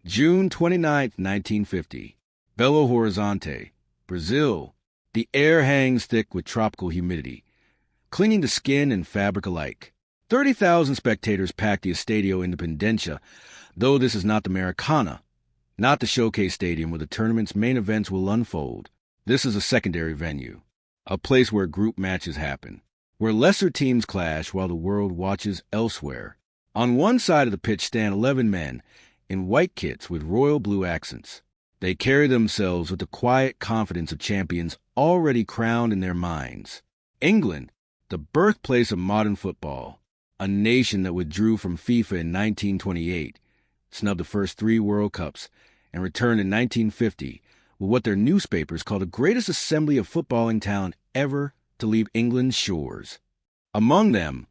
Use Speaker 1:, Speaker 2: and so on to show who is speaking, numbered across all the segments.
Speaker 1: June 29, 1950. Belo Horizonte, Brazil. The air hangs thick with tropical humidity, clinging to skin and fabric alike. 30,000 spectators pack the Estadio Independencia, though this is not the Maracana, not the showcase stadium where the tournament's main events will unfold. This is a secondary venue, a place where group matches happen, where lesser teams clash while the world watches elsewhere. On one side of the pitch stand 11 men in white kits with royal blue accents. They carry themselves with the quiet confidence of champions already crowned in their minds. England, the birthplace of modern football, a nation that withdrew from FIFA in 1928, snubbed the first 3 World Cups, and returned in 1950 with what their newspapers call the greatest assembly of footballing talent ever to leave England's shores. Among them,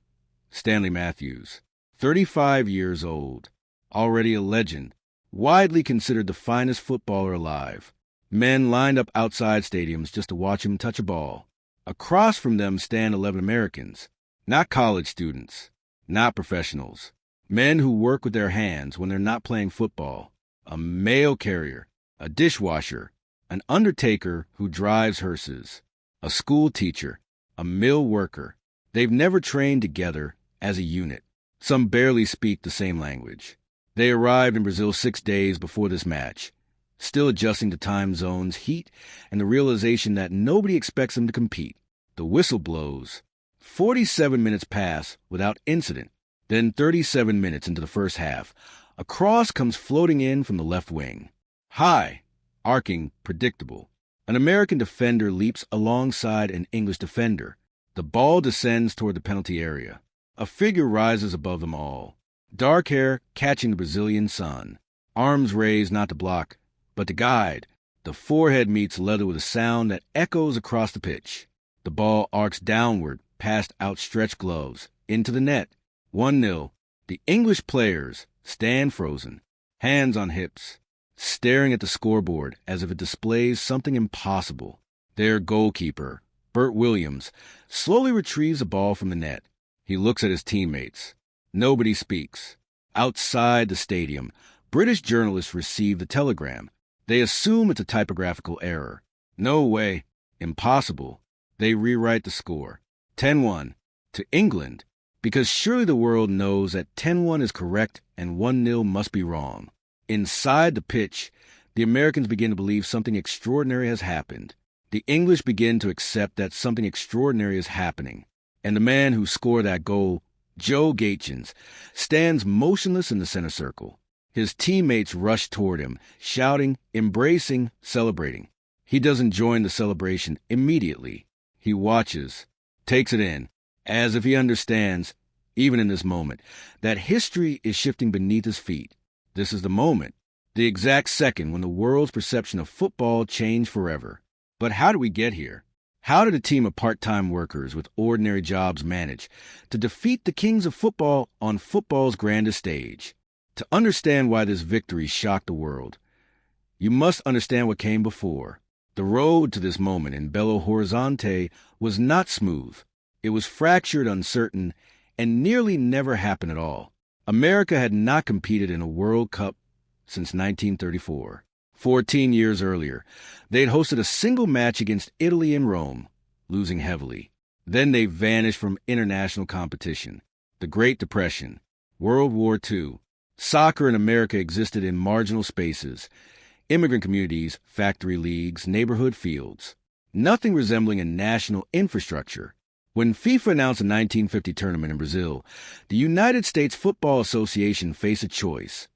Speaker 1: Stanley Matthews, 35 years old, already a legend, widely considered the finest footballer alive. Men lined up outside stadiums just to watch him touch a ball. Across from them stand 11 Americans, not college students, not professionals, men who work with their hands when they're not playing football, a mail carrier, a dishwasher, an undertaker who drives hearses, a school teacher, a mill worker. They've never trained together as a unit. Some barely speak the same language. They arrived in Brazil 6 days before this match, still adjusting to time zones, heat, and the realization that nobody expects them to compete. The whistle blows. 47 minutes pass without incident. Then 37 minutes into the first half, a cross comes floating in from the left wing. High, arcing, predictable. An American defender leaps alongside an English defender. The ball descends toward the penalty area. A figure rises above them all. Dark hair catching the Brazilian sun. Arms raised not to block, but to guide. The forehead meets leather with a sound that echoes across the pitch. The ball arcs downward past outstretched gloves, into the net. 1-0. The English players stand frozen, hands on hips, staring at the scoreboard as if it displays something impossible. Their goalkeeper, Bert Williams, slowly retrieves a ball from the net. He looks at his teammates. Nobody speaks. Outside the stadium, British journalists receive the telegram. They assume it's a typographical error. No way. Impossible. They rewrite the score. 10-1 to England, because surely the world knows that 10-1 is correct and 1-0 must be wrong. Inside the pitch, the Americans begin to believe something extraordinary has happened. The English begin to accept that something extraordinary is happening. And the man who scored that goal, Joe Gaetjens, stands motionless in the center circle. His teammates rush toward him, shouting, embracing, celebrating. He doesn't join the celebration immediately. He watches, takes it in, as if he understands, even in this moment, that history is shifting beneath his feet. This is the moment, the exact second when the world's perception of football changed forever. But how did we get here? How did a team of part-time workers with ordinary jobs manage to defeat the kings of football on football's grandest stage? To understand why this victory shocked the world, you must understand what came before. The road to this moment in Belo Horizonte was not smooth. It was fractured, uncertain, and nearly never happened at all. America had not competed in a World Cup since 1934. 14 years earlier, they had hosted a single match against Italy in Rome, losing heavily. Then they vanished from international competition. The Great Depression, World War II. Soccer in America existed in marginal spaces, immigrant communities, factory leagues, neighborhood fields. Nothing resembling a national infrastructure. When FIFA announced the 1950 tournament in Brazil, the United States Football Association faced a choice: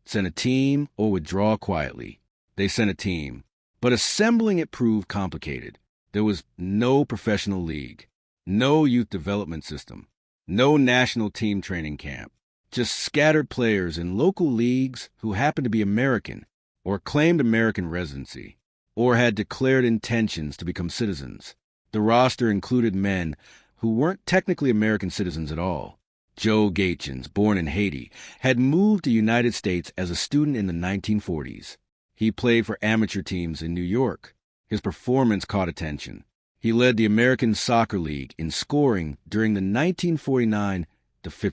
Speaker 1: send a team or withdraw quietly. They sent a team, but assembling it proved complicated. There was no professional league, no youth development system, no national team training camp, just scattered players in local leagues who happened to be American or claimed American residency or had declared intentions to become citizens. The roster included men who weren't technically American citizens at all. Joe Gaetjens, born in Haiti, had moved to the United States as a student in the 1940s. He played for amateur teams in New York. His performance caught attention. He led the American Soccer League in scoring during the 1949-50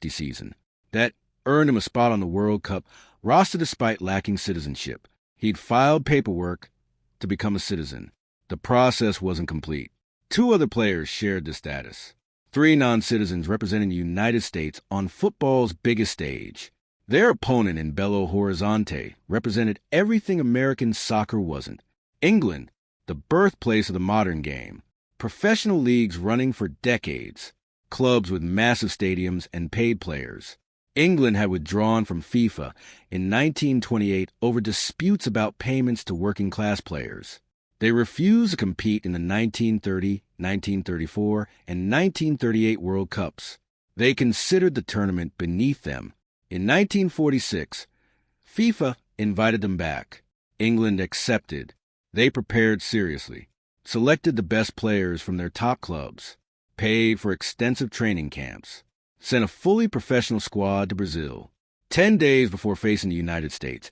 Speaker 1: season. That earned him a spot on the World Cup rostered despite lacking citizenship. He'd filed paperwork to become a citizen. The process wasn't complete. Two other players shared the status. Three non-citizens representing the United States on football's biggest stage. Their opponent in Belo Horizonte represented everything American soccer wasn't. England, the birthplace of the modern game. Professional leagues running for decades. Clubs with massive stadiums and paid players. England had withdrawn from FIFA in 1928 over disputes about payments to working-class players. They refused to compete in the 1930, 1934, and 1938 World Cups. They considered the tournament beneath them. In 1946, FIFA invited them back. England accepted. They prepared seriously, selected the best players from their top clubs, paid for extensive training camps, sent a fully professional squad to Brazil. 10 days before facing the United States,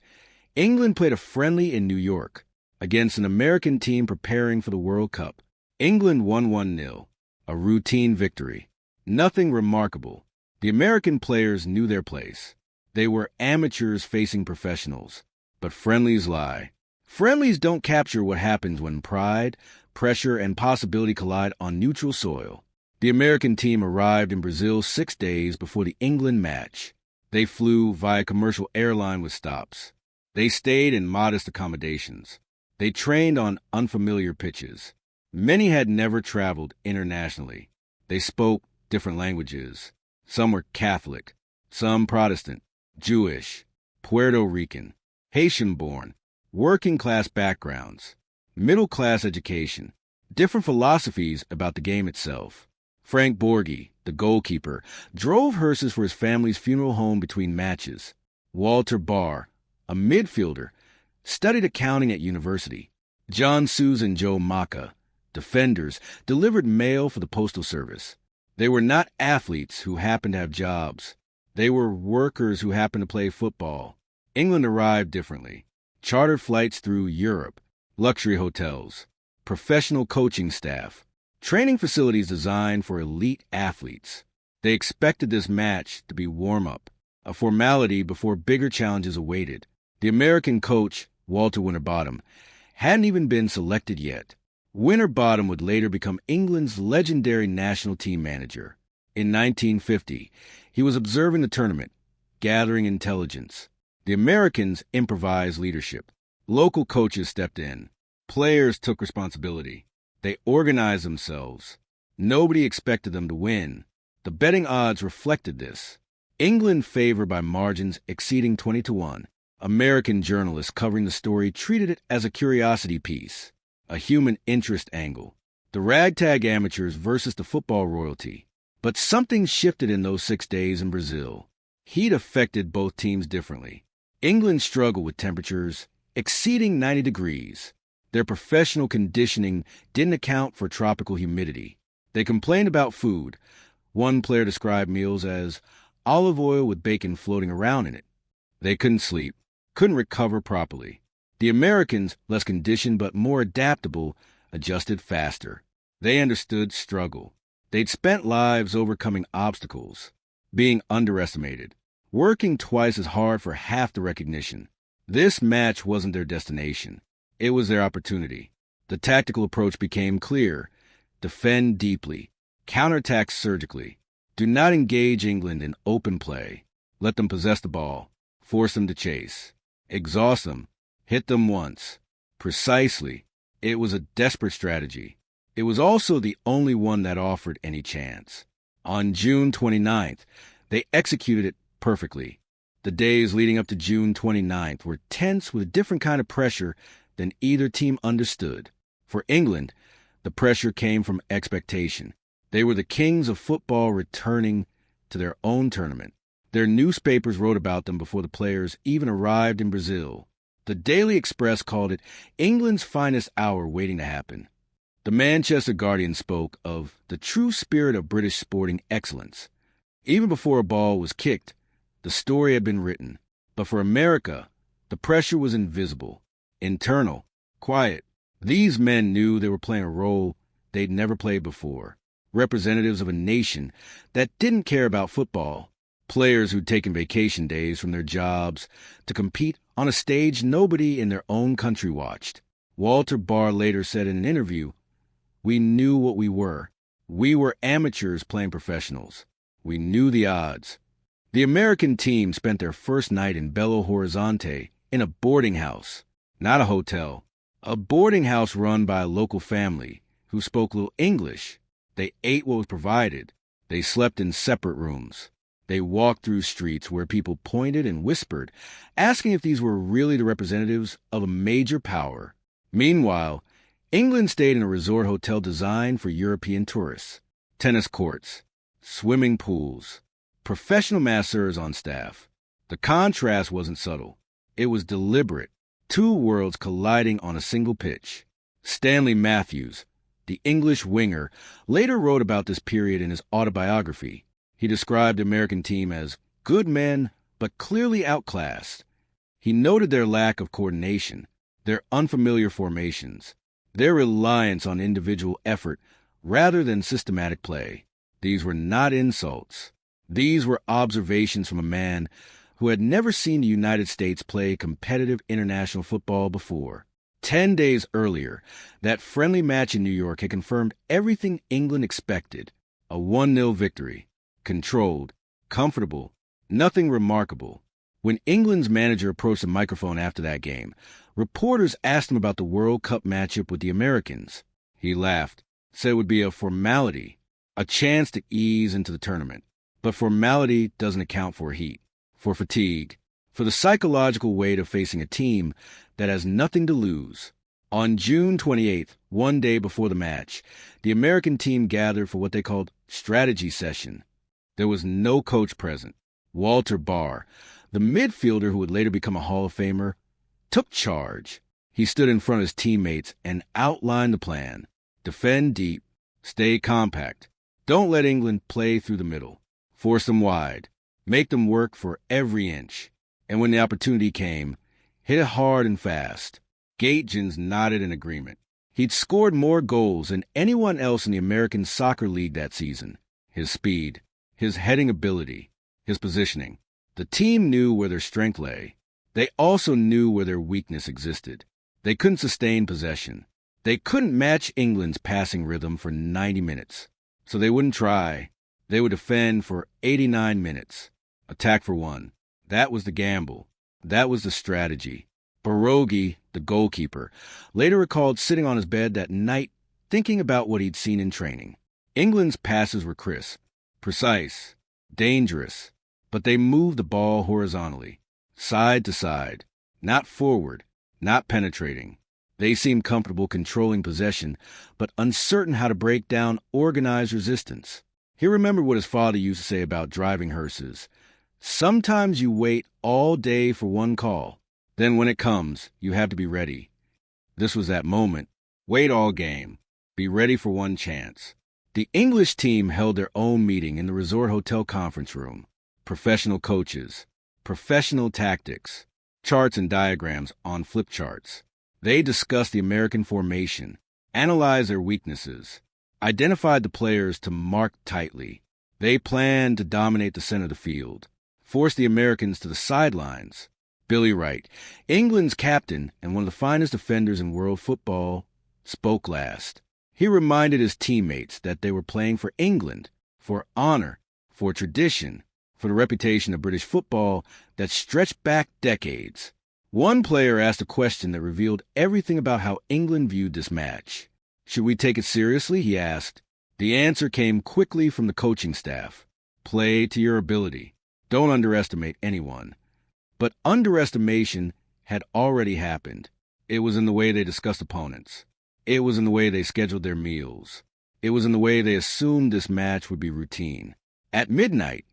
Speaker 1: England played a friendly in New York against an American team preparing for the World Cup. England won 1-0, a routine victory. Nothing remarkable. The American players knew their place. They were amateurs facing professionals. But friendlies lie. Friendlies don't capture what happens when pride, pressure, and possibility collide on neutral soil. The American team arrived in Brazil 6 days before the England match. They flew via commercial airline with stops. They stayed in modest accommodations. They trained on unfamiliar pitches. Many had never traveled internationally. They spoke different languages. Some were Catholic, some Protestant, Jewish, Puerto Rican, Haitian-born, working-class backgrounds, middle-class education, different philosophies about the game itself. Frank Borghi, the goalkeeper, drove hearses for his family's funeral home between matches. Walter Barr, a midfielder, studied accounting at university. John Suze and Joe Maka, defenders, delivered mail for the Postal Service. They were not athletes who happened to have jobs. They were workers who happened to play football. England arrived differently. Chartered flights through Europe, luxury hotels, professional coaching staff, training facilities designed for elite athletes. They expected this match to be warm-up, a formality before bigger challenges awaited. The American coach, Walter Winterbottom, hadn't even been selected yet. Winterbottom would later become England's legendary national team manager. In 1950, he was observing the tournament, gathering intelligence. The Americans improvised leadership. Local coaches stepped in. Players took responsibility. They organized themselves. Nobody expected them to win. The betting odds reflected this. England favored by margins exceeding 20-1. American journalists covering the story treated it as a curiosity piece, a human interest angle. The ragtag amateurs versus the football royalty. But something shifted in those 6 days in Brazil. Heat affected both teams differently. England struggled with temperatures exceeding 90 degrees. Their professional conditioning didn't account for tropical humidity. They complained about food. One player described meals as olive oil with bacon floating around in it. They couldn't sleep, couldn't recover properly. The Americans, less conditioned but more adaptable, adjusted faster. They understood struggle. They'd spent lives overcoming obstacles, being underestimated, working twice as hard for half the recognition. This match wasn't their destination. It was their opportunity. The tactical approach became clear. Defend deeply. Counterattack surgically. Do not engage England in open play. Let them possess the ball. Force them to chase. Exhaust them. Hit them once. Precisely. It was a desperate strategy. It was also the only one that offered any chance. On June 29th, they executed it perfectly. The days leading up to June 29th were tense with a different kind of pressure than either team understood. For England, the pressure came from expectation. They were the kings of football returning to their own tournament. Their newspapers wrote about them before the players even arrived in Brazil. The Daily Express called it England's finest hour waiting to happen. The Manchester Guardian spoke of the true spirit of British sporting excellence. Even before a ball was kicked, the story had been written. But for America, the pressure was invisible, internal, quiet. These men knew they were playing a role they'd never played before. Representatives of a nation that didn't care about football, Players who'd taken vacation days from their jobs to compete on a stage nobody in their own country watched. Walter Barr later said in an interview, "We knew what we were. We were amateurs playing professionals. We knew the odds." The American team spent their first night in Belo Horizonte in a boarding house, not a hotel, a boarding house run by a local family who spoke little English. They ate what was provided. They slept in separate rooms. They walked through streets where people pointed and whispered, asking if these were really the representatives of a major power. Meanwhile, England stayed in a resort hotel designed for European tourists. Tennis courts, swimming pools, professional masseurs on staff. The contrast wasn't subtle. It was deliberate. Two worlds colliding on a single pitch. Stanley Matthews, the English winger, later wrote about this period in his autobiography. He described the American team as good men, but clearly outclassed. He noted their lack of coordination, their unfamiliar formations, their reliance on individual effort rather than systematic play. These were not insults. These were observations from a man who had never seen the United States play competitive international football before. 10 days earlier, that friendly match in New York had confirmed everything England expected: a 1-0 victory. Controlled, comfortable, nothing remarkable. When England's manager approached the microphone after that game, reporters asked him about the World Cup matchup with the Americans. He laughed, said it would be a formality, a chance to ease into the tournament. But formality doesn't account for heat, for fatigue, for the psychological weight of facing a team that has nothing to lose. On June 28th, one day before the match, the American team gathered for what they called strategy session. There was no coach present. Walter Barr, the midfielder who would later become a Hall of Famer, took charge. He stood in front of his teammates and outlined the plan. Defend deep, stay compact. Don't let England play through the middle. Force them wide. Make them work for every inch. And when the opportunity came, hit it hard and fast. Gaetjens nodded in agreement. He'd scored more goals than anyone else in the American Soccer League that season. His speed, his heading ability, his positioning. The team knew where their strength lay. They also knew where their weakness existed. They couldn't sustain possession. They couldn't match England's passing rhythm for 90 minutes. So they wouldn't try. They would defend for 89 minutes. Attack for 1. That was the gamble. That was the strategy. Barogi, the goalkeeper, later recalled sitting on his bed that night thinking about what he'd seen in training. England's passes were crisp, precise, dangerous, but they moved the ball horizontally, side to side, not forward, not penetrating. They seemed comfortable controlling possession, but uncertain how to break down organized resistance. He remembered what his father used to say about driving hearses. Sometimes you wait all day for one call. Then when it comes, you have to be ready. This was that moment. Wait all game. Be ready for one chance. The English team held their own meeting in the resort hotel conference room. Professional coaches, professional tactics, charts and diagrams on flip charts. They discussed the American formation, analyzed their weaknesses, identified the players to mark tightly. They planned to dominate the center of the field, force the Americans to the sidelines. Billy Wright, England's captain and one of the finest defenders in world football, spoke last. He reminded his teammates that they were playing for England, for honor, for tradition, for the reputation of British football that stretched back decades. One player asked a question that revealed everything about how England viewed this match. Should we take it seriously, he asked. The answer came quickly from the coaching staff. Play to your ability. Don't underestimate anyone. But underestimation had already happened. It was in the way they discussed opponents. It was in the way they scheduled their meals. It was in the way they assumed this match would be routine. At midnight,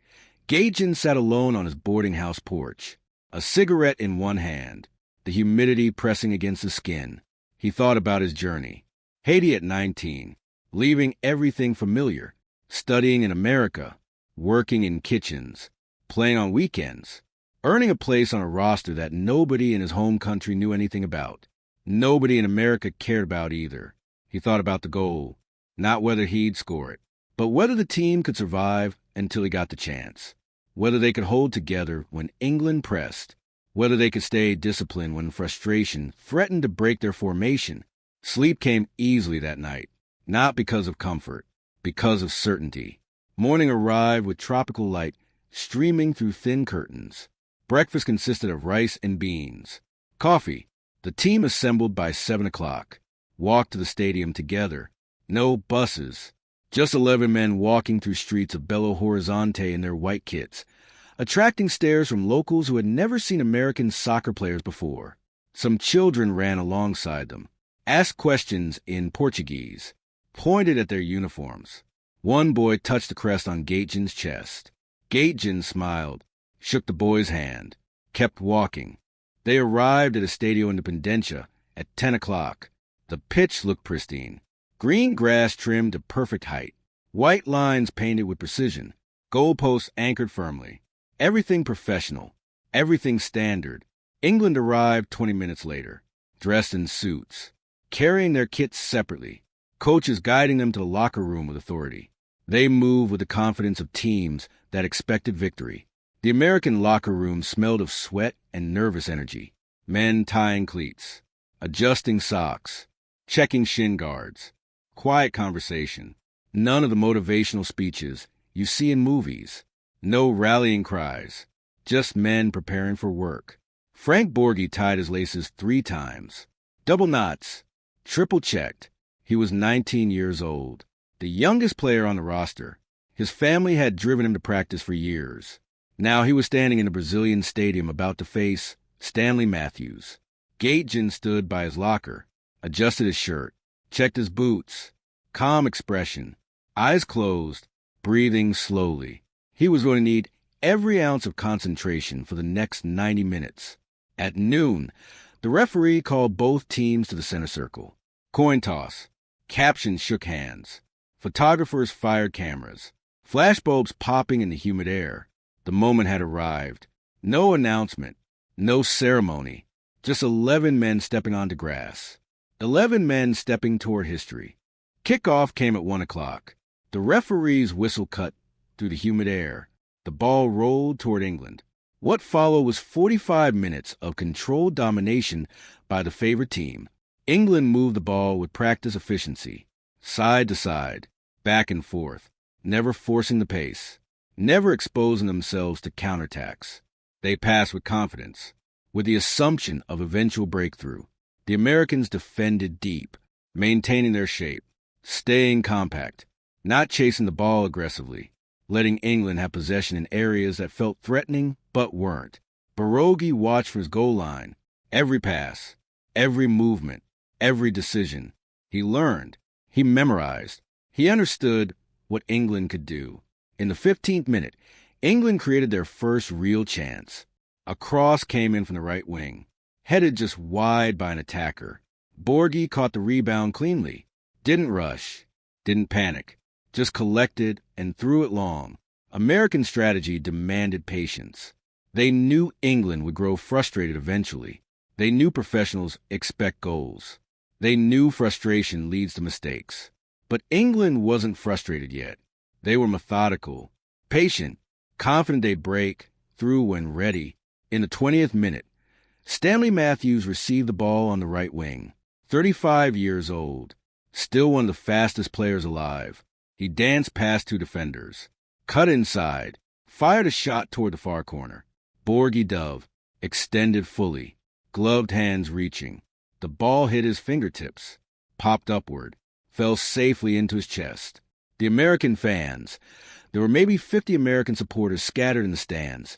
Speaker 1: Gaetjens sat alone on his boarding house porch, a cigarette in one hand, the humidity pressing against his skin. He thought about his journey. Haiti at 19, leaving everything familiar, studying in America, working in kitchens, playing on weekends, earning a place on a roster that nobody in his home country knew anything about. Nobody in America cared about either. He thought about the goal, not whether he'd score it, but whether the team could survive until he got the chance. whether they could hold together when England pressed, whether they could stay disciplined when frustration threatened to break their formation. Sleep came easily that night, not because of comfort, because of certainty. Morning arrived with tropical light streaming through thin curtains. Breakfast consisted of rice and beans. Coffee. The team assembled by 7 o'clock. Walked to the stadium together. No buses. Just 11 men walking through streets of Belo Horizonte in their white kits, attracting stares from locals who had never seen American soccer players before. Some children ran alongside them, asked questions in Portuguese, pointed at their uniforms. One boy touched the crest on Gaetjens' chest. Gaetjens smiled, shook the boy's hand, kept walking. They arrived at Estadio Independencia at 10 o'clock. The pitch looked pristine. Green grass trimmed to perfect height. White lines painted with precision. Goalposts anchored firmly. Everything professional. Everything standard. England arrived 20 minutes later, dressed in suits, carrying their kits separately, coaches guiding them to the locker room with authority. They moved with the confidence of teams that expected victory. The American locker room smelled of sweat and nervous energy. Men tying cleats, adjusting socks, checking shin guards. Quiet conversation. None of the motivational speeches you see in movies. No rallying cries. Just men preparing for work. Frank Borghi tied his laces 3 times. Double knots. Triple checked. He was 19 years old. The youngest player on the roster. His family had driven him to practice for years. Now he was standing in a Brazilian stadium about to face Stanley Matthews. Gaetjens stood by his locker, adjusted his shirt, checked his boots. Calm expression, eyes closed, breathing slowly. He was going to need every ounce of concentration for the next 90 minutes. At noon, the referee called both teams to the center circle. Coin toss. Captions shook hands. Photographers fired cameras. Flashbulbs popping in the humid air. The moment had arrived. No announcement. No ceremony. Just 11 men stepping onto grass. 11 men stepping toward history. Kickoff came at 1 o'clock. The referee's whistle cut through the humid air. The ball rolled toward England. What followed was 45 minutes of controlled domination by the favored team. England moved the ball with practiced efficiency, side to side, back and forth, never forcing the pace, never exposing themselves to counterattacks. They passed with confidence, with the assumption of eventual breakthrough. The Americans defended deep, maintaining their shape, staying compact, not chasing the ball aggressively, letting England have possession in areas that felt threatening but weren't. Borghi watched for his goal line. Every pass, every movement, every decision. He learned. He memorized. He understood what England could do. In the 15th minute, England created their first real chance. A cross came in from the right wing, headed just wide by an attacker. Borghi caught the rebound cleanly. Didn't rush. Didn't panic. Just collected and threw it long. American strategy demanded patience. They knew England would grow frustrated eventually. They knew professionals expect goals. They knew frustration leads to mistakes. But England wasn't frustrated yet. They were methodical, patient, confident they'd break through when ready. In the 20th minute, Stanley Matthews received the ball on the right wing. 35 years old, still one of the fastest players alive. He danced past 2 defenders, cut inside, fired a shot toward the far corner. Borghi dove, extended fully, gloved hands reaching. The ball hit his fingertips, popped upward, fell safely into his chest. The American fans, there were maybe 50 American supporters scattered in the stands,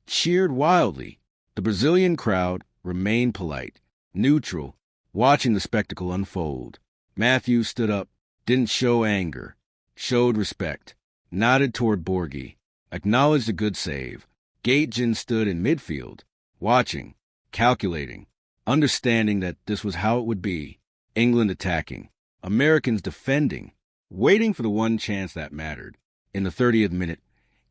Speaker 1: cheered wildly. The Brazilian crowd remained polite, neutral, watching the spectacle unfold. Matthews stood up, didn't show anger, showed respect, nodded toward Borghi, acknowledged a good save. Gaetjens stood in midfield, watching, calculating, understanding that this was how it would be. England attacking, Americans defending, waiting for the one chance that mattered. In the 30th minute,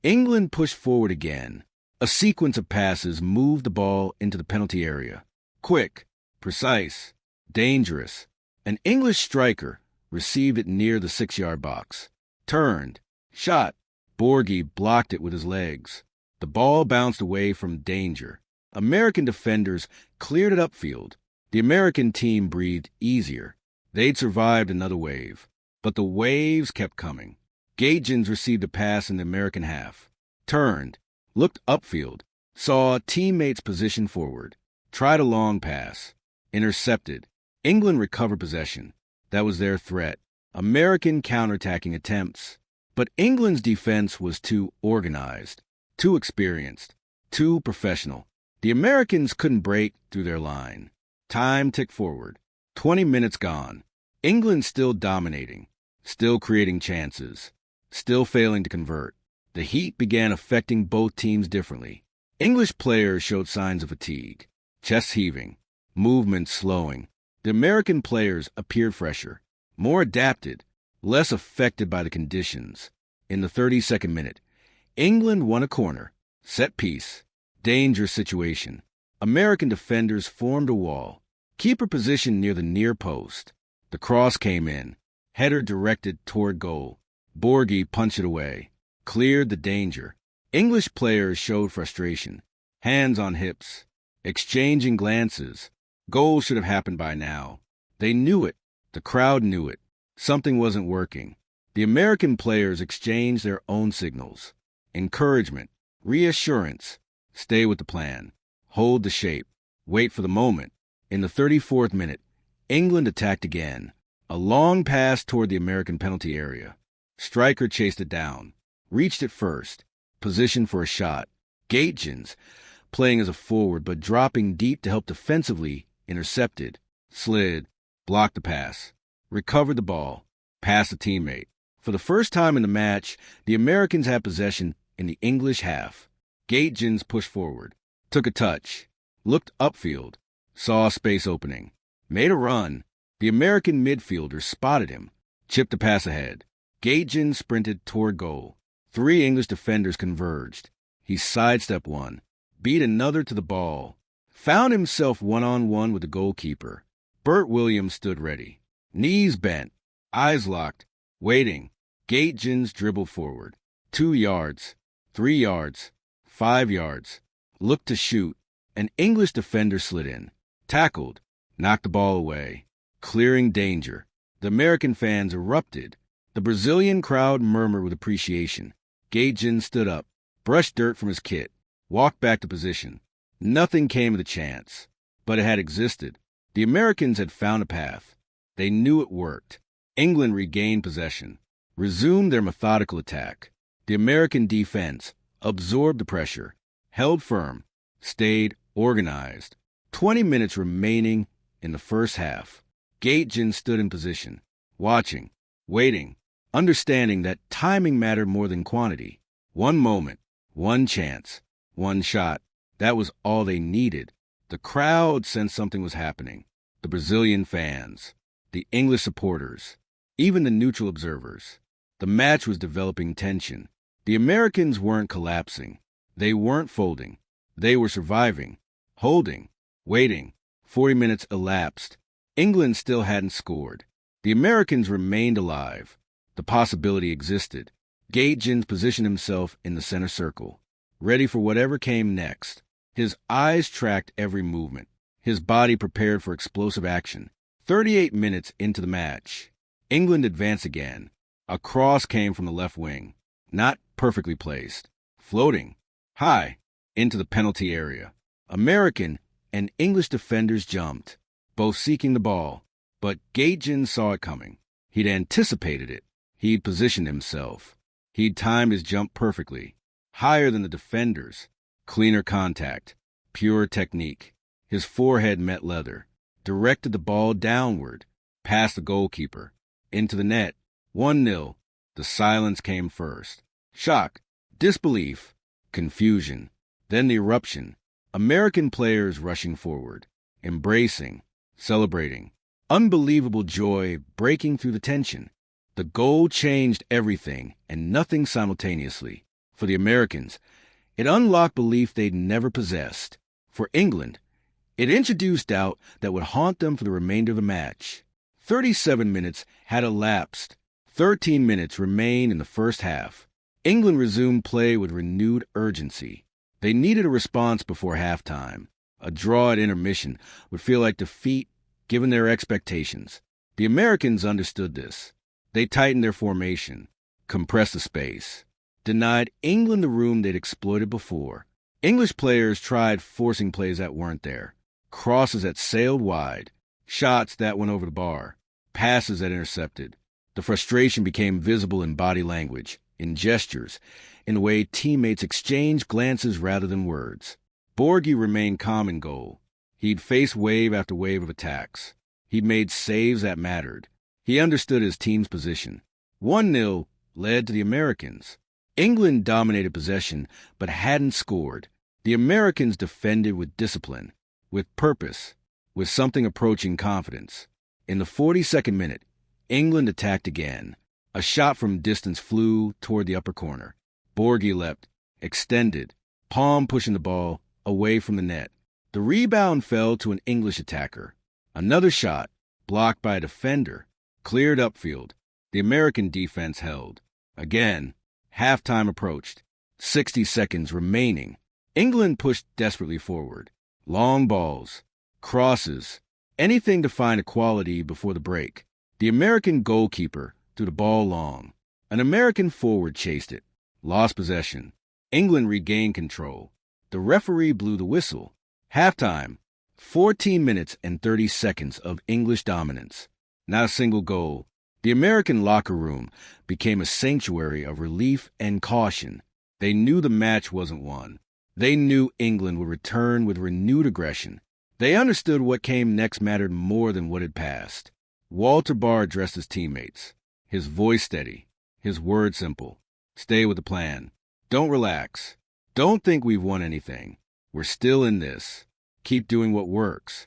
Speaker 1: England pushed forward again. A sequence of passes moved the ball into the penalty area. Quick, precise, dangerous. An English striker received it near the 6-yard box. Turned, shot. Borghi blocked it with his legs. The ball bounced away from danger. American defenders cleared it upfield. The American team breathed easier. They'd survived another wave. But the waves kept coming. Gaetjens received a pass in the American half. Turned, looked upfield, saw teammates position forward, tried a long pass. Intercepted. England recovered possession. That was their threat. American counterattacking attempts. But England's defense was too organized, too experienced, too professional. The Americans couldn't break through their line. Time ticked forward. 20 minutes gone. England still dominating, still creating chances, still failing to convert. The heat began affecting both teams differently. English players showed signs of fatigue, chests heaving, movements slowing. The American players appeared fresher, more adapted, less affected by the conditions. In the 32nd minute, England won a corner, set piece, dangerous situation. American defenders formed a wall. Keeper positioned near the near post. The cross came in. Header directed toward goal. Borghi punched it away. Cleared the danger. English players showed frustration. Hands on hips. Exchanging glances. Goal should have happened by now. They knew it. The crowd knew it. Something wasn't working. The American players exchanged their own signals. Encouragement. Reassurance. Stay with the plan. Hold the shape. Wait for the moment. In the 34th minute, England attacked again. A long pass toward the American penalty area. Striker chased it down. Reached it first. Positioned for a shot. Gaetjens, playing as a forward but dropping deep to help defensively, intercepted. Slid. Blocked the pass. Recovered the ball. Passed a teammate. For the first time in the match, the Americans had possession in the English half. Gaetjens pushed forward. Took a touch. Looked upfield. Saw a space opening. Made a run. The American midfielder spotted him. Chipped a pass ahead. Gaetjens sprinted toward goal. 3 English defenders converged. He sidestepped one. Beat another to the ball. Found himself one-on-one with the goalkeeper. Bert Williams stood ready. Knees bent. Eyes locked. Waiting. Gaetjens dribbled forward. 2 yards. 3 yards. 5 yards. Looked to shoot. An English defender slid in. Tackled. Knocked the ball away. Clearing danger. The American fans erupted. The Brazilian crowd murmured with appreciation. Gaetjens stood up, brushed dirt from his kit, walked back to position. Nothing came of the chance, but it had existed. The Americans had found a path. They knew it worked. England regained possession, resumed their methodical attack. The American defense absorbed the pressure, held firm, stayed organized. 20 minutes remaining in the first half. Gaetjens stood in position, watching, waiting, understanding that timing mattered more than quantity. One moment, one chance, one shot. That was all they needed. The crowd sensed something was happening. The Brazilian fans, the English supporters, even the neutral observers. The match was developing tension. The Americans weren't collapsing. They weren't folding. They were surviving, holding, waiting. 40 minutes elapsed. England still hadn't scored. The Americans remained alive. The possibility existed. Gaetjens positioned himself in the center circle, ready for whatever came next. His eyes tracked every movement. His body prepared for explosive action. 38 minutes into the match, England advanced again. A cross came from the left wing, not perfectly placed, floating, high, into the penalty area. American and English defenders jumped, both seeking the ball, but Gaetjens saw it coming. He'd anticipated it. He'd positioned himself. He'd timed his jump perfectly, higher than the defenders. Cleaner contact, pure technique. His forehead met leather, directed the ball downward, past the goalkeeper, into the net. 1-0. The silence came first. Shock, disbelief, confusion. Then the eruption. American players rushing forward, embracing, celebrating. Unbelievable joy breaking through the tension. The goal changed everything and nothing simultaneously. For the Americans, it unlocked belief they'd never possessed. For England, it introduced doubt that would haunt them for the remainder of the match. 37 minutes had elapsed. 13 minutes remained in the first half. England resumed play with renewed urgency. They needed a response before halftime. A draw at intermission would feel like defeat given their expectations. The Americans understood this. They tightened their formation, compressed the space, denied England the room they'd exploited before. English players tried forcing plays that weren't there, crosses that sailed wide, shots that went over the bar, passes that intercepted. The frustration became visible in body language, in gestures, in the way teammates exchanged glances rather than words. Borghi remained calm in goal. He'd faced wave after wave of attacks. He'd made saves that mattered. He understood his team's position. 1-0 led to the Americans. England dominated possession, but hadn't scored. The Americans defended with discipline, with purpose, with something approaching confidence. In the 42nd minute, England attacked again. A shot from distance flew toward the upper corner. Borghi leapt, extended, palm pushing the ball away from the net. The rebound fell to an English attacker. Another shot, blocked by a defender, cleared upfield. The American defense held. Again, halftime approached. 60 seconds remaining. England pushed desperately forward. Long balls, crosses, anything to find equality before the break. The American goalkeeper threw the ball long. An American forward chased it, lost possession. England regained control. The referee blew the whistle. Halftime, 14 minutes and 30 seconds of English dominance. Not a single goal. The American locker room became a sanctuary of relief and caution. They knew the match wasn't won. They knew England would return with renewed aggression. They understood what came next mattered more than what had passed. Walter Barr addressed his teammates, his voice steady, his words simple. Stay with the plan. Don't relax. Don't think we've won anything. We're still in this. Keep doing what works.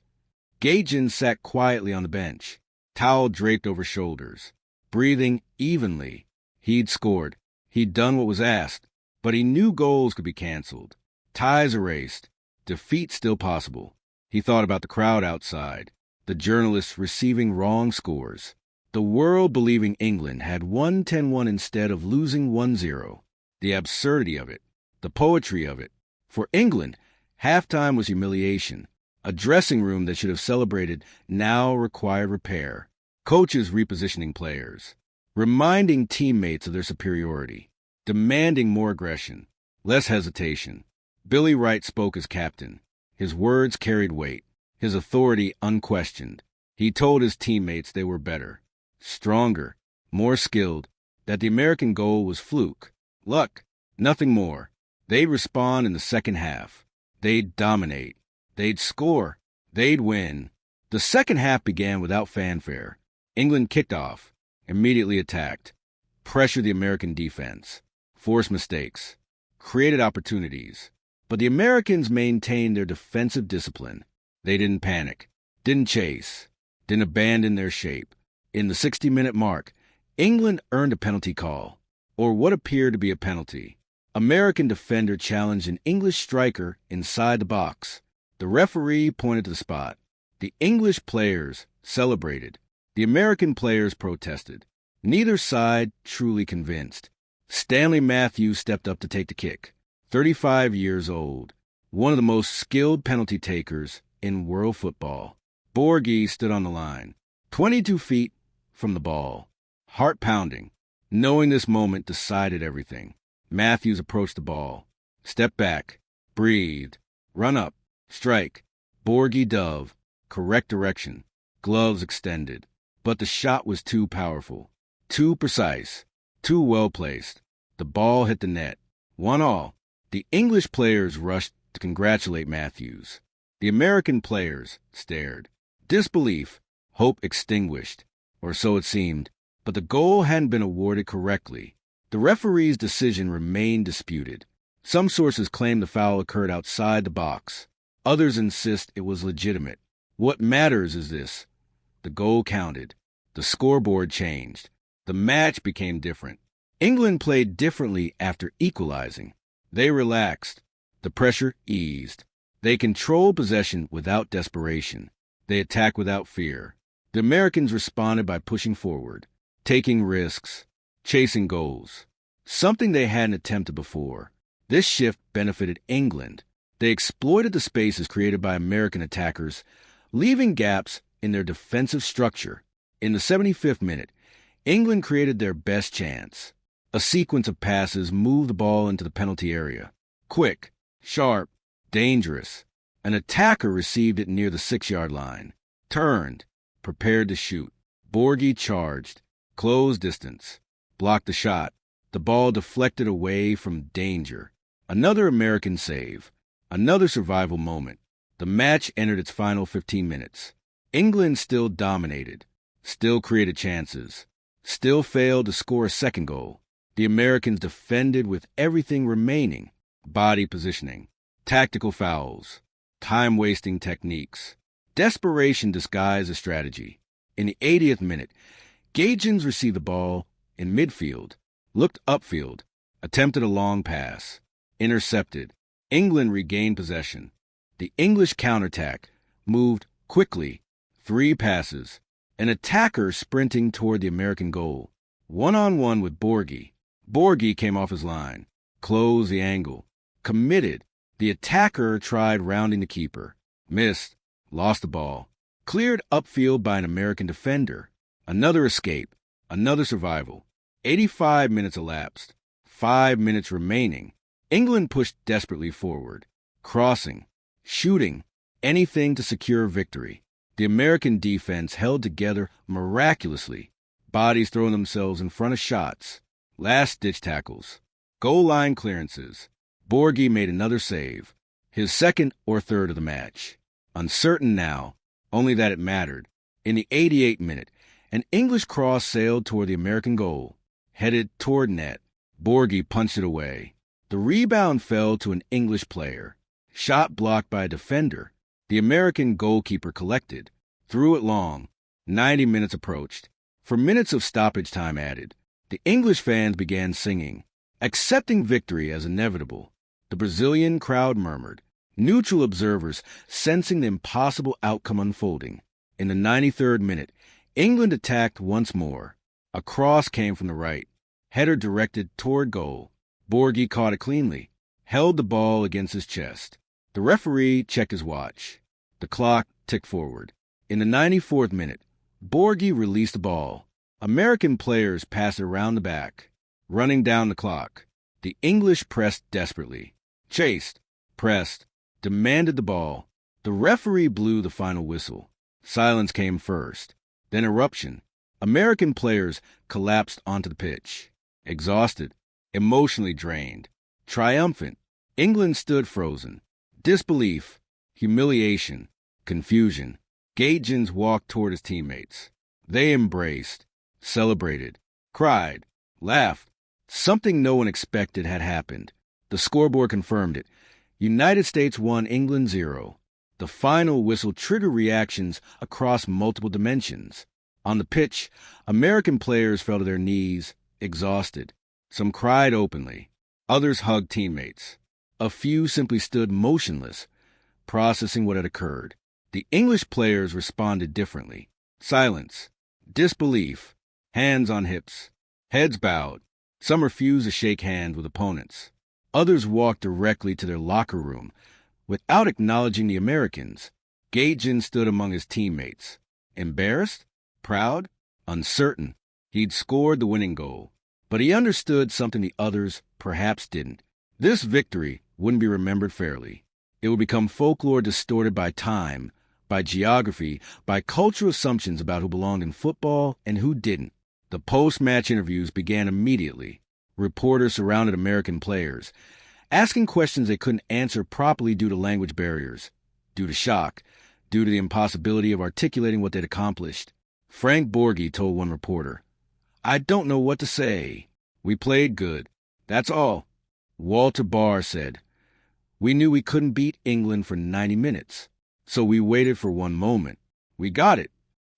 Speaker 1: Gaetjens sat quietly on the bench, towel draped over shoulders, breathing evenly. He'd scored. He'd done what was asked, but he knew goals could be canceled, ties erased, defeat still possible. He thought about the crowd outside, the journalists receiving wrong scores, the world believing England had won 10-1 instead of losing 1-0. The absurdity of it, the poetry of it. For England, halftime was humiliation. A dressing room that should have celebrated now required repair. Coaches repositioning players, reminding teammates of their superiority, demanding more aggression, less hesitation. Billy Wright spoke as captain. His words carried weight, his authority unquestioned. He told his teammates they were better, stronger, more skilled, that the American goal was fluke, luck, nothing more. They'd respond in the second half. They'd dominate. They'd score. They'd win. The second half began without fanfare. England kicked off, immediately attacked, pressured the American defense, forced mistakes, created opportunities. But the Americans maintained their defensive discipline. They didn't panic, didn't chase, didn't abandon their shape. In the 60-minute mark, England earned a penalty call, or what appeared to be a penalty. American defender challenged an English striker inside the box. The referee pointed to the spot. The English players celebrated. The American players protested. Neither side truly convinced. Stanley Matthews stepped up to take the kick. 35 years old, one of the most skilled penalty takers in world football. Borghi stood on the line, 22 feet from the ball, heart pounding, knowing this moment decided everything. Matthews approached the ball, stepped back, breathed, run up, strike. Borghi dove, correct direction, gloves extended. But the shot was too powerful, too precise, too well placed. The ball hit the net. 1-1. The English players rushed to congratulate Matthews. The American players stared. Disbelief, hope extinguished, or so it seemed. But the goal hadn't been awarded correctly. The referee's decision remained disputed. Some sources claim the foul occurred outside the box. Others insist it was legitimate. What matters is this. The goal counted. The scoreboard changed. The match became different. England played differently after equalizing. They relaxed. The pressure eased. They controlled possession without desperation. They attacked without fear. The Americans responded by pushing forward, taking risks, chasing goals, something they hadn't attempted before. This shift benefited England. They exploited the spaces created by American attackers, leaving gaps in their defensive structure. In the 75th minute, England created their best chance. A sequence of passes moved the ball into the penalty area. Quick, sharp, dangerous. An attacker received it near the 6-yard line. Turned, prepared to shoot. Borghi charged, closed distance, blocked the shot. The ball deflected away from danger. Another American save. Another survival moment. The match entered its final 15 minutes. England still dominated, still created chances, still failed to score a second goal. The Americans defended with everything remaining: body positioning, tactical fouls, time-wasting techniques. Desperation disguised as strategy. In the 80th minute, Gaetjens received the ball in midfield, looked upfield, attempted a long pass, intercepted. England regained possession. The English counterattack moved quickly, 3 passes, an attacker sprinting toward the American goal. One-on-one with Borghi. Borghi came off his line, closed the angle, committed. The attacker tried rounding the keeper, missed, lost the ball, cleared upfield by an American defender. Another escape, another survival. 85 minutes elapsed, 5 minutes remaining. England pushed desperately forward, crossing, shooting, anything to secure victory. The American defense held together miraculously, bodies throwing themselves in front of shots, last-ditch tackles, goal line clearances. Borghi made another save, his second or third of the match. Uncertain now, only that it mattered. In the 88th minute, an English cross sailed toward the American goal, headed toward net. Borghi punched it away. The rebound fell to an English player. Shot blocked by a defender. The American goalkeeper collected, threw it long. 90 minutes approached. For minutes of stoppage time added, the English fans began singing, accepting victory as inevitable. The Brazilian crowd murmured, neutral observers sensing the impossible outcome unfolding. In the 93rd minute, England attacked once more. A cross came from the right, header directed toward goal. Borghi caught it cleanly, held the ball against his chest. The referee checked his watch. The clock ticked forward. In the 94th minute, Borghi released the ball. American players passed it around the back, running down the clock. The English pressed desperately, chased, pressed, demanded the ball. The referee blew the final whistle. Silence came first, then eruption. American players collapsed onto the pitch, exhausted, emotionally drained, triumphant. England stood frozen. Disbelief, humiliation, confusion. Gaetjens walked toward his teammates. They embraced, celebrated, cried, laughed. Something no one expected had happened. The scoreboard confirmed it. United States won, England 0. The final whistle triggered reactions across multiple dimensions. On the pitch, American players fell to their knees, exhausted. Some cried openly. Others hugged teammates. A few simply stood motionless, processing what had occurred. The English players responded differently. Silence, disbelief, hands on hips, heads bowed. Some refused to shake hands with opponents. Others walked directly to their locker room without acknowledging the Americans. Gaetjens stood among his teammates. Embarrassed? Proud? Uncertain. He'd scored the winning goal, but he understood something the others perhaps didn't. This victory wouldn't be remembered fairly. It would become folklore distorted by time, by geography, by cultural assumptions about who belonged in football and who didn't. The post-match interviews began immediately. Reporters surrounded American players, asking questions they couldn't answer properly due to language barriers, due to shock, due to the impossibility of articulating what they'd accomplished. Frank Borghi told one reporter, "I don't know what to say. We played good. That's all." Walter Barr said, "We knew we couldn't beat England for 90 minutes, so we waited for one moment. We got it."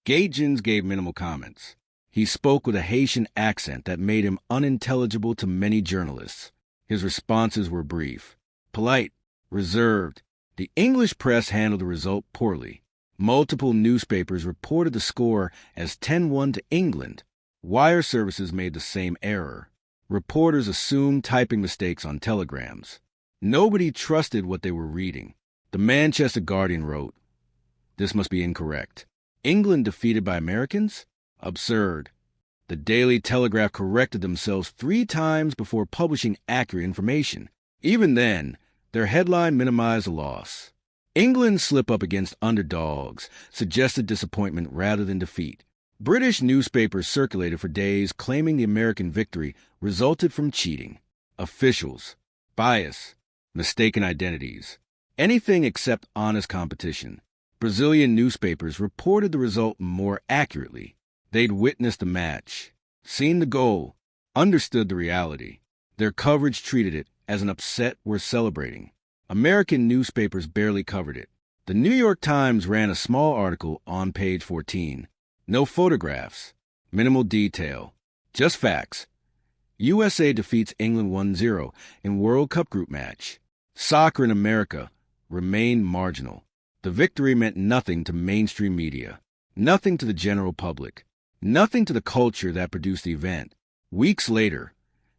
Speaker 1: Gaetjens gave minimal comments. He spoke with a Haitian accent that made him unintelligible to many journalists. His responses were brief, polite, reserved. The English press handled the result poorly. Multiple newspapers reported the score as 10-1 to England. Wire services made the same error. Reporters assumed typing mistakes on telegrams. Nobody trusted what they were reading. The Manchester Guardian wrote, "This must be incorrect. England defeated by Americans? Absurd." The Daily Telegraph corrected themselves 3 times before publishing accurate information. Even then, their headline minimized the loss. England's slip-up against underdogs suggested disappointment rather than defeat. British newspapers circulated for days claiming the American victory resulted from cheating, officials, bias, mistaken identities, anything except honest competition. Brazilian newspapers reported the result more accurately. They'd witnessed the match, seen the goal, understood the reality. Their coverage treated it as an upset worth celebrating. American newspapers barely covered it. The New York Times ran a small article on page 14. No photographs, minimal detail, just facts. USA defeats England 1-0 in World Cup group match. Soccer in America remained marginal. The victory meant nothing to mainstream media, nothing to the general public, nothing to the culture that produced the event. Weeks later,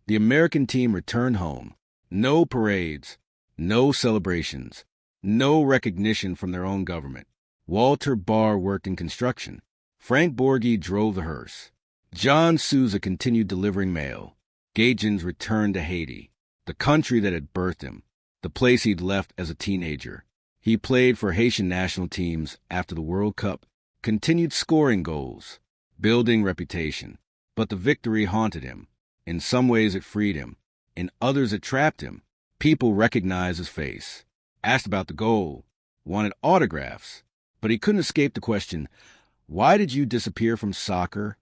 Speaker 1: the American team returned home. No parades, no celebrations, no recognition from their own government. Walter Barr worked in construction. Frank Borghi drove the hearse. John Sousa continued delivering mail. Gaetjens returned to Haiti, the country that had birthed him, the place he'd left as a teenager. He played for Haitian national teams after the World Cup, continued scoring goals, building reputation. But the victory haunted him. In some ways it freed him. In others it trapped him. People recognized his face, asked about the goal, wanted autographs. But he couldn't escape the question, why did you disappear from soccer?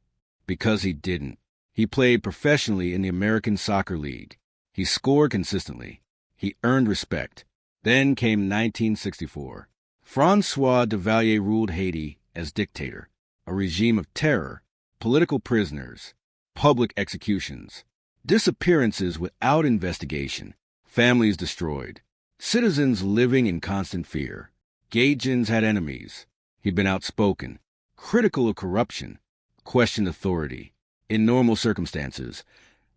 Speaker 1: Because he didn't. He played professionally in the American Soccer League. He scored consistently. He earned respect. Then came 1964. François Duvalier ruled Haiti as dictator, a regime of terror, political prisoners, public executions, disappearances without investigation, families destroyed, citizens living in constant fear. Gaetjens had enemies. He'd been outspoken, critical of corruption, questioned authority. In normal circumstances,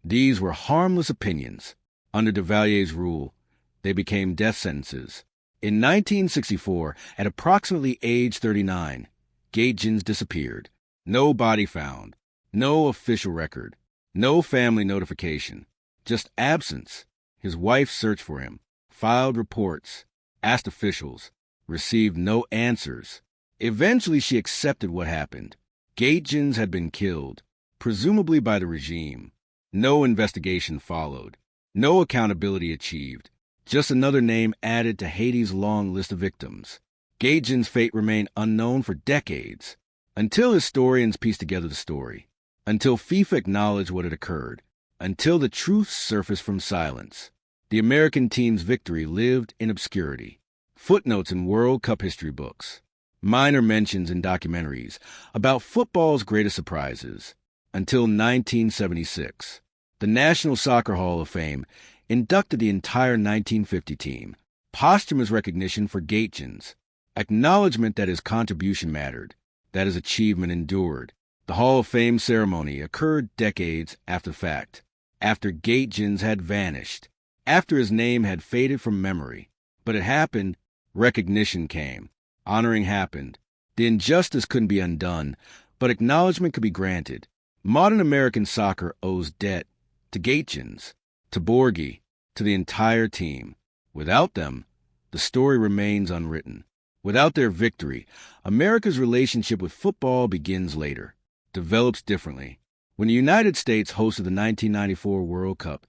Speaker 1: these were harmless opinions. Under Duvalier's rule, they became death sentences. In 1964, at approximately age 39, Gaetjens disappeared. No body found, no official record, no family notification, just absence. His wife searched for him, filed reports, asked officials, received no answers. Eventually, she accepted what happened. Gaetjens had been killed, presumably by the regime. No investigation followed, no accountability achieved, just another name added to Haiti's long list of victims. Gaetjens' fate remained unknown for decades, until historians pieced together the story, until FIFA acknowledged what had occurred, until the truth surfaced from silence. The American team's victory lived in obscurity. Footnotes in World Cup history books, minor mentions in documentaries about football's greatest surprises, until 1976. The National Soccer Hall of Fame inducted the entire 1950 team. Posthumous recognition for Gaetjens. Acknowledgement that his contribution mattered, that his achievement endured. The Hall of Fame ceremony occurred decades after the fact, after Gaetjens had vanished, after his name had faded from memory. But it happened. Recognition came. Honoring happened. The injustice couldn't be undone, but acknowledgement could be granted. Modern American soccer owes debt to Gaetjens, to Borghi, to the entire team. Without them, the story remains unwritten. Without their victory, America's relationship with football begins later, develops differently. When the United States hosted the 1994 World Cup,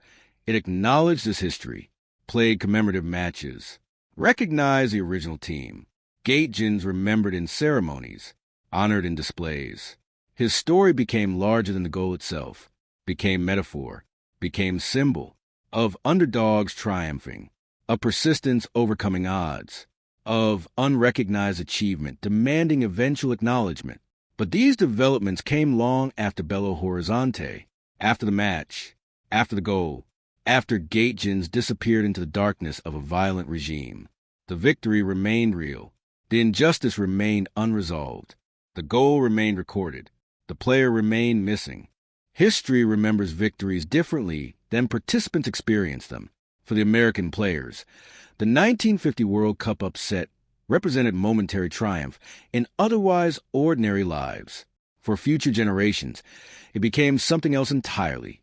Speaker 1: it acknowledged this history, played commemorative matches, recognized the original team. Gaetjens remembered in ceremonies, honored in displays. His story became larger than the goal itself, became metaphor, became symbol of underdogs triumphing, of persistence overcoming odds, of unrecognized achievement demanding eventual acknowledgement. But these developments came long after Belo Horizonte, after the match, after the goal, after Gaetjens disappeared into the darkness of a violent regime. The victory remained real. The injustice remained unresolved. The goal remained recorded. The player remained missing. History remembers victories differently than participants experience them. For the American players, the 1950 World Cup upset represented momentary triumph in otherwise ordinary lives. For future generations, it became something else entirely.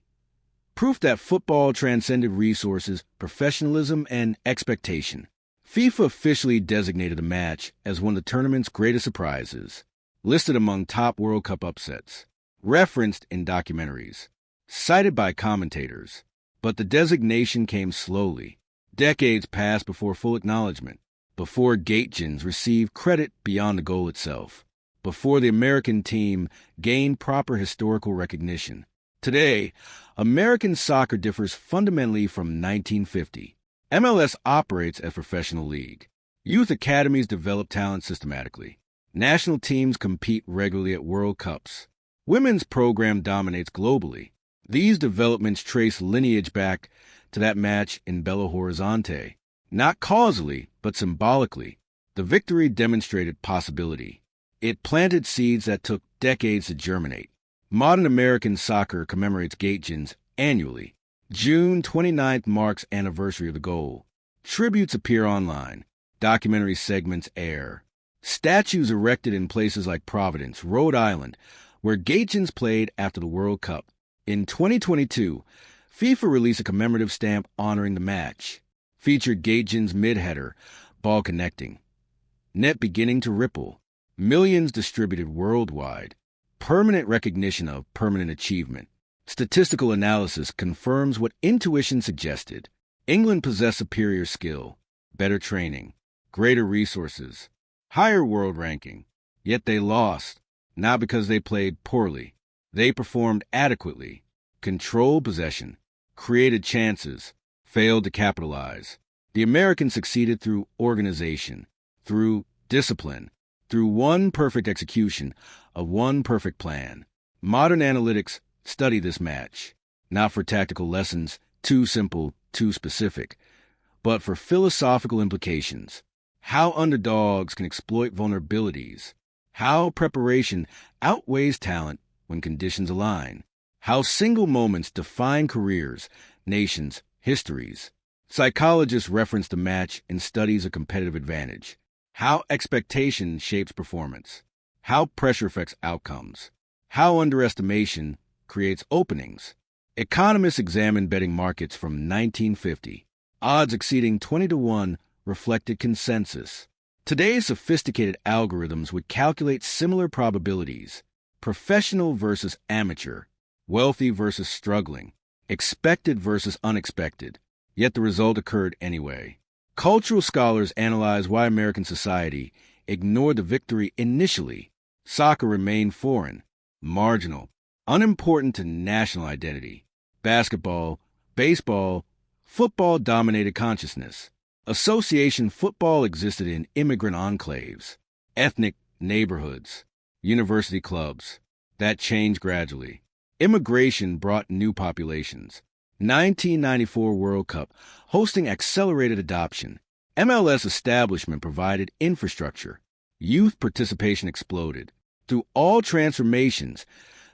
Speaker 1: Proof that football transcended resources, professionalism, and expectation. FIFA officially designated the match as one of the tournament's greatest surprises, listed among top World Cup upsets, referenced in documentaries, cited by commentators. But the designation came slowly. Decades passed before full acknowledgement, before Gaetjens received credit beyond the goal itself, before the American team gained proper historical recognition. Today, American soccer differs fundamentally from 1950. MLS operates as a professional league. Youth academies develop talent systematically. National teams compete regularly at World Cups. Women's program dominates globally. These developments trace lineage back to that match in Belo Horizonte. Not causally, but symbolically, the victory demonstrated possibility. It planted seeds that took decades to germinate. Modern American soccer commemorates Gaetjens annually. June 29th marks anniversary of the goal. Tributes appear online. Documentary segments air. Statues erected in places like Providence, Rhode Island, where Gaetjens played after the World Cup. In 2022, FIFA released a commemorative stamp honoring the match. Featured Gaetjens' mid-header, ball connecting. Net beginning to ripple. Millions distributed worldwide. Permanent recognition of permanent achievement. Statistical analysis confirms what intuition suggested. England possessed superior skill, better training, greater resources, higher world ranking. Yet they lost, not because they played poorly. They performed adequately, controlled possession, created chances, failed to capitalize. The Americans succeeded through organization, through discipline, through one perfect execution of one perfect plan. Modern analytics study this match, not for tactical lessons, too simple, too specific, but for philosophical implications. How underdogs can exploit vulnerabilities. How preparation outweighs talent when conditions align. How single moments define careers, nations, histories. Psychologists reference the match in studies of competitive advantage. How expectation shapes performance. How pressure affects outcomes. How underestimation creates openings. Economists examined betting markets from 1950. Odds exceeding 20-1 reflected consensus. Today's sophisticated algorithms would calculate similar probabilities. Professional versus amateur. Wealthy versus struggling. Expected versus unexpected. Yet the result occurred anyway. Cultural scholars analyze why American society ignored the victory initially. Soccer remained foreign, marginal, unimportant to national identity. Basketball, baseball, football dominated consciousness. Association football existed in immigrant enclaves, ethnic neighborhoods, university clubs. That changed gradually. Immigration brought new populations. 1994 World Cup, hosting accelerated adoption. MLS establishment provided infrastructure. Youth participation exploded. Through all transformations,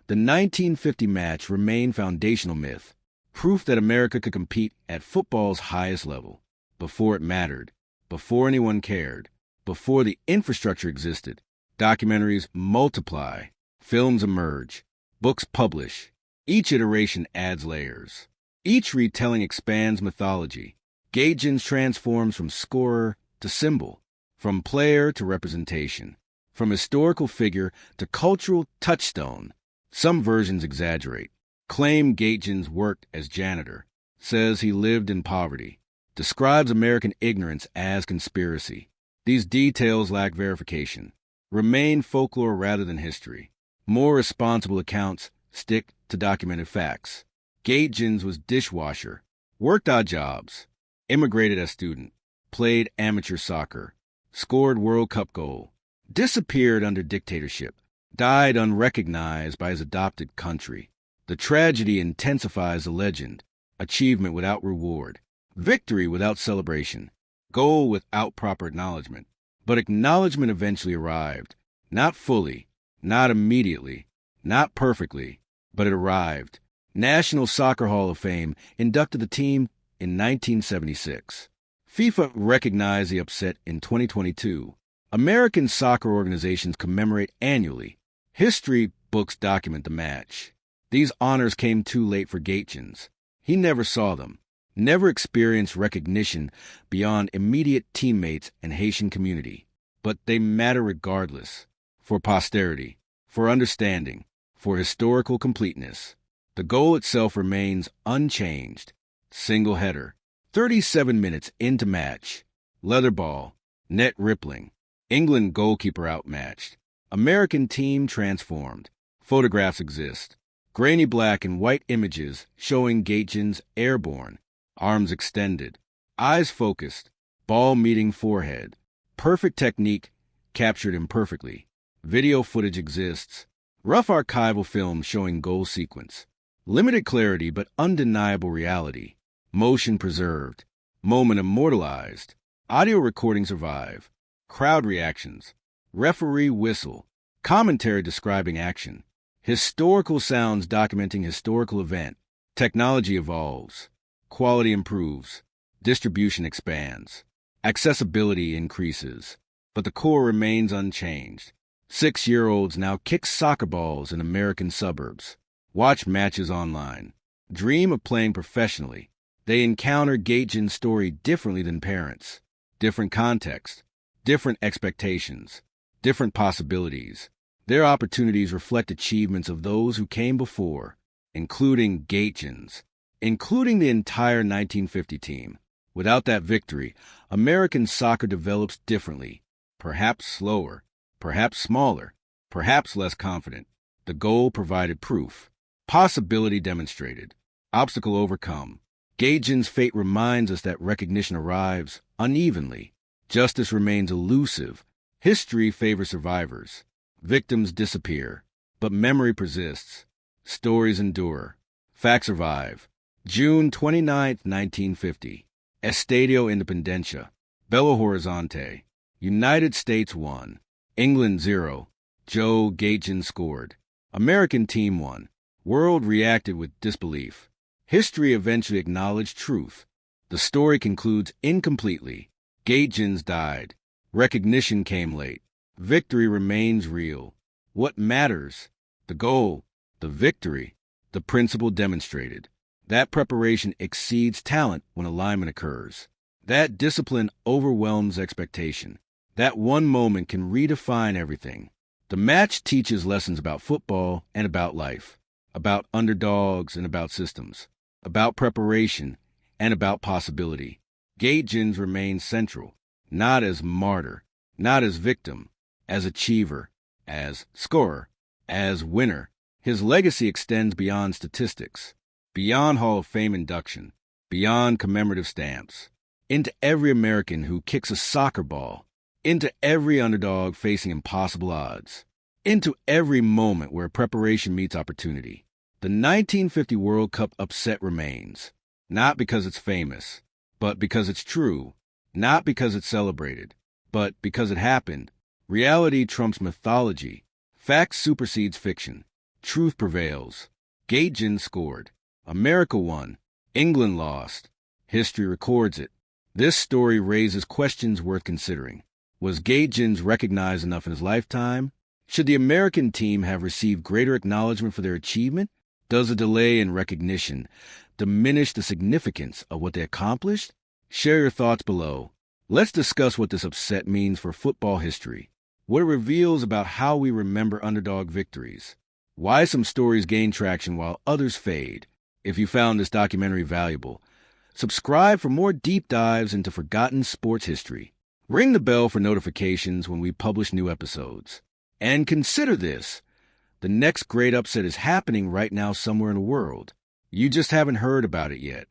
Speaker 1: the 1950 match remained foundational myth, proof that America could compete at football's highest level, before it mattered, before anyone cared, before the infrastructure existed. Documentaries multiply, films emerge, books publish. Each iteration adds layers. Each retelling expands mythology. Gaetjens transforms from scorer to symbol, from player to representation, from historical figure to cultural touchstone. Some versions exaggerate, claim Gaetjens worked as janitor, says he lived in poverty, describes American ignorance as conspiracy. These details lack verification, remain folklore rather than history. More responsible accounts stick to documented facts. Gaetjens was dishwasher, worked odd jobs, immigrated as student, played amateur soccer, scored World Cup goal, disappeared under dictatorship, died unrecognized by his adopted country. The tragedy intensifies the legend, achievement without reward, victory without celebration, goal without proper acknowledgement. But acknowledgement eventually arrived, not fully, not immediately, not perfectly, but it arrived. National Soccer Hall of Fame inducted the team in 1976. FIFA recognized the upset in 2022. American soccer organizations commemorate annually. History books document the match. These honors came too late for Gaetjens. He never saw them, never experienced recognition beyond immediate teammates and Haitian community. But they matter regardless, for posterity, for understanding, for historical completeness. The goal itself remains unchanged. Single header. 37 minutes into match. Leather ball. Net rippling. England goalkeeper outmatched. American team transformed. Photographs exist. Grainy black and white images showing Gaetjens airborne. Arms extended. Eyes focused. Ball meeting forehead. Perfect technique, captured imperfectly. Video footage exists. Rough archival film showing goal sequence. Limited clarity but undeniable reality. Motion preserved. Moment immortalized. Audio recording survive. Crowd reactions. Referee whistle. Commentary describing action. Historical sounds documenting historical event. Technology evolves. Quality improves. Distribution expands. Accessibility increases. But the core remains unchanged. 6-year-olds now kick soccer balls in American suburbs. Watch matches online. Dream of playing professionally. They encounter Gaetjens' story differently than parents. Different context. Different expectations. Different possibilities. Their opportunities reflect achievements of those who came before, including Gaetjens, including the entire 1950 team. Without that victory, American soccer develops differently, perhaps slower, perhaps smaller, perhaps less confident. The goal provided proof. Possibility demonstrated. Obstacle overcome. Gaetjens' fate reminds us that recognition arrives unevenly. Justice remains elusive. History favors survivors. Victims disappear, but memory persists. Stories endure. Facts survive. June 29, 1950. Estadio Independencia. Belo Horizonte. United States 1. England 0. Joe Gaetjens scored. American team 1. World reacted with disbelief. History eventually acknowledged truth. The story concludes incompletely. Gaetjens died. Recognition came late. Victory remains real. What matters? The goal, the victory, the principle demonstrated. That preparation exceeds talent when alignment occurs. That discipline overwhelms expectation. That one moment can redefine everything. The match teaches lessons about football and about life, about underdogs and about systems, about preparation and about possibility. Gaetjens remains central, not as martyr, not as victim, as achiever, as scorer, as winner. His legacy extends beyond statistics, beyond Hall of Fame induction, beyond commemorative stamps, into every American who kicks a soccer ball, into every underdog facing impossible odds, into every moment where preparation meets opportunity. The 1950 World Cup upset remains, not because it's famous, but because it's true, not because it's celebrated, but because it happened. Reality trumps mythology. Fact supersedes fiction. Truth prevails. Gaetjens scored. America won. England lost. History records it. This story raises questions worth considering. Was Gaetjens recognized enough in his lifetime? Should the American team have received greater acknowledgement for their achievement? Does a delay in recognition diminish the significance of what they accomplished? Share your thoughts below. Let's discuss what this upset means for football history, what it reveals about how we remember underdog victories, why some stories gain traction while others fade. If you found this documentary valuable, subscribe for more deep dives into forgotten sports history. Ring the bell for notifications when we publish new episodes. And consider this. The next great upset is happening right now somewhere in the world. You just haven't heard about it yet.